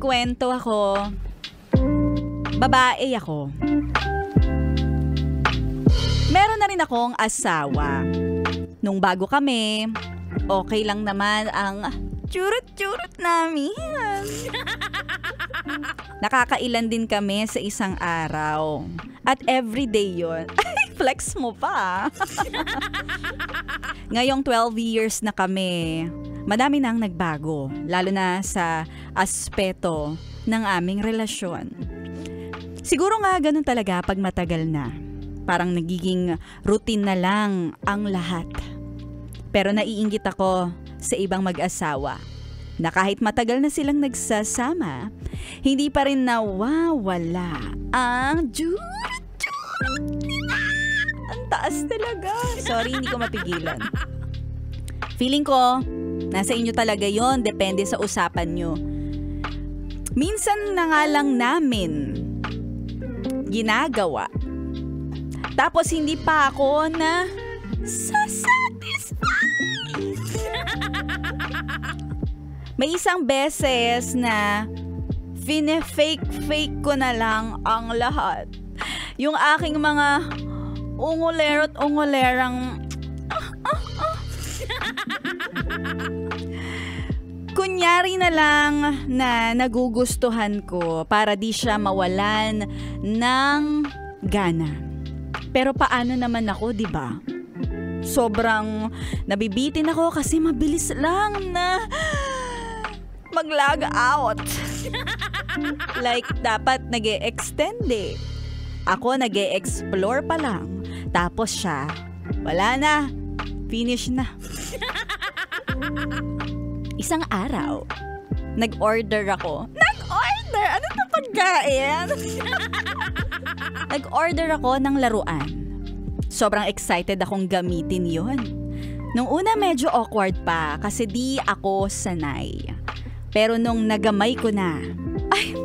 kwento ako. Babae ako. Meron na rin akong asawa. Nung bago kami, okay lang naman ang churut-churut namin. Nakakailan din kami sa isang araw. At everyday yun. Ay, flex mo pa. Ngayong 12 years na kami, madami na ang nagbago. Lalo na sa aspeto ng aming relasyon. Siguro nga ganun talaga pag matagal na. Parang nagiging routine na lang ang lahat. Pero naiinggit ako sa ibang mag-asawa na kahit matagal na silang nagsasama, hindi pa rin nawawala ang jurut-jurut nila. Ang taas talaga. Sorry, hindi ko mapigilan. Feeling ko, nasa inyo talaga yon, depende sa usapan nyo. Minsan na nga lang namin ginagawa. Tapos hindi pa ako na sasatisfy. May isang beses na fake ko na lang ang lahat. Yung aking mga ungulero't ungulerang kunyari na lang na nagugustuhan ko para di siya mawalan ng gana. Pero paano naman ako, di ba? Sobrang nabibitin ako kasi mabilis lang na mag-log out. Like, dapat nag-e-extend eh. Ako nag-e-explore pa lang. Tapos siya, wala na. Finish na. Isang araw, nag-order ako. Nag-order? Ano na pagkain? Nag-order ako ng laruan. Sobrang excited akong gamitin yon. Nung una medyo awkward pa kasi di ako sanay. Pero nung nagamay ko na, ay,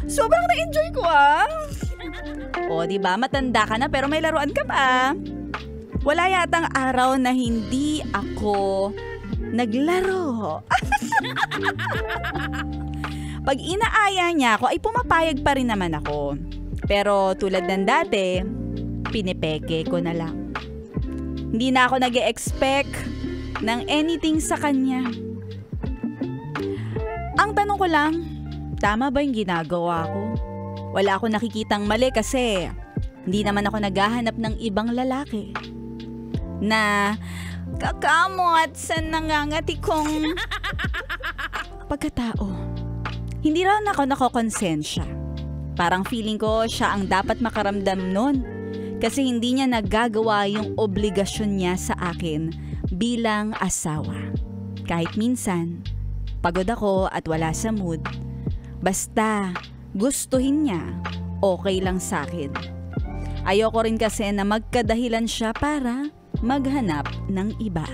sobrang na-enjoy ko ah. O diba, matanda ka na pero may laruan ka pa. Wala yatang araw na hindi ako naglaro. Pag inaaya niya ako, ay pumapayag pa rin naman ako. Pero tulad ng dati, pinipeke ko na lang. Hindi na ako nag-e-expect ng anything sa kanya. Ang tanong ko lang, tama ba yung ginagawa ko? Wala akong nakikitang mali kasi hindi naman ako naghahanap ng ibang lalaki na kakamot sa nangangati kong pagkatao. Hindi raw ako nakokonsensya. Parang feeling ko siya ang dapat makaramdam nun kasi hindi niya nagagawa yung obligasyon niya sa akin bilang asawa. Kahit minsan, pagod ako at wala sa mood, basta gustuhin niya, okay lang sa akin. Ayoko rin kasi na magkadahilan siya para maghanap ng iba.